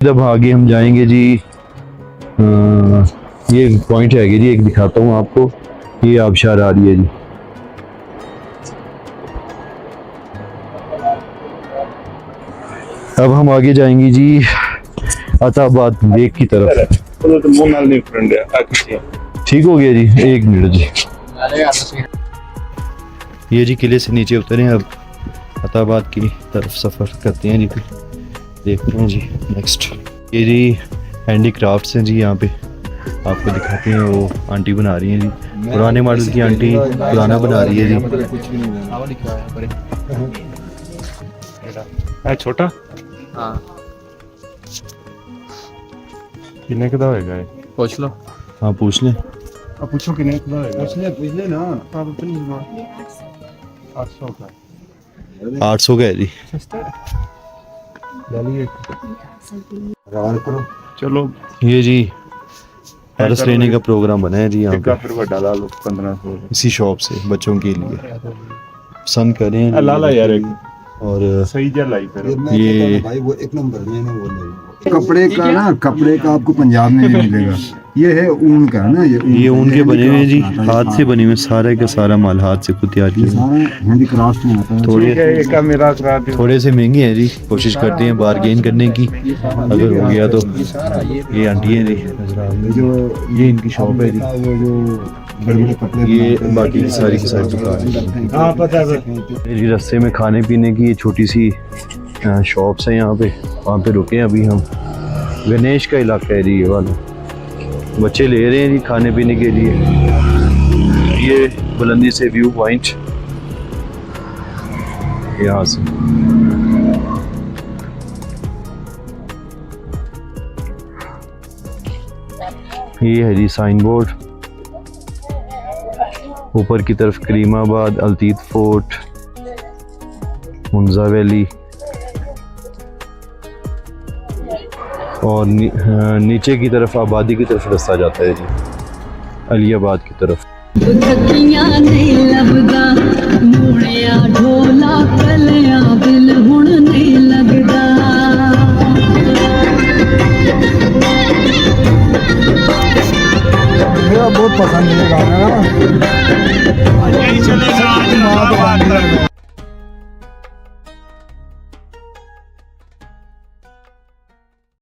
जब आगे हम जाएंगे जी, ये पॉइंट है जी, एक दिखाता हूँ आपको। ये आबशार आ रही है जी। अब हम आगे जाएंगे जी अताबाद लेक की तरफ। ठीक हो गया जी, एक मिनट जी। ये जी किले से नीचे उतरे हैं, अब अताबाद की तरफ सफ़र करते हैं जी। फिर देखते हैं जी नेक्स्ट। ये जी हैंडी क्राफ्ट्स हैं जी, यहाँ पे आपको दिखाते हैं। वो आंटी बना रही हैं जी, पुराने मॉडल की आंटी पुराना बना रही है जी। छोटा हाँ किन्ने का होएगा ये? पूछ लो। हाँ पूछ लें। अब पूछो किन्ने का होएगा? पूछ ले ना। 800 का 800 का है जी। रावण करो। चलो ये जी पर्स लेने का प्रोग्राम बना है जी यहाँ पे, फिर बड़ा ला लो 1500 इसी शॉप से बच्चों के लिए पसंद करें लाला यार एक और सही जा लाई फिर ये भाई वो एक नंबर मैंने बोले कपड़े का ना, कपड़े का आपको पंजाब में नहीं मिलेगा। ये है ऊन का ना, ये ऊन के बने हुए हैं जी, हाथ से बने हुए, सारा का सारा माल हाथ से खुद तैयार किया। सारा हैंडीक्राफ्ट में आता है। थोड़े एक का मेरा करा दो। थोड़े से महंगे हैं जी, कोशिश करते हैं बारगेन करने की, अगर हो गया तो। ये आंटी है जी, जो ये इनकी शॉप है जी। वो जो बड़े बड़े कपड़े ये बनाते हैं, बाकी की सारी दुकान है। हाँ पता है। मेरी रास्ते में खाने पीने की ये छोटी सी शॉप्स हैं यहाँ पे, वहाँ पे रुके हैं अभी हम। गणेश का इलाका है जी ये वाला, बच्चे ले रहे हैं जी खाने पीने के लिए। ये बुलंदी से व्यू पॉइंट यहाँ से। ये है जी साइन बोर्ड, ऊपर की तरफ करीमाबाद, अल्तीत फोर्ट, मुंजा वैली, और नीचे की तरफ आबादी की तरफ रास्ता जाता है जी, अलीबाद की तरफ। मेरा बहुत पसंद है गाना ना।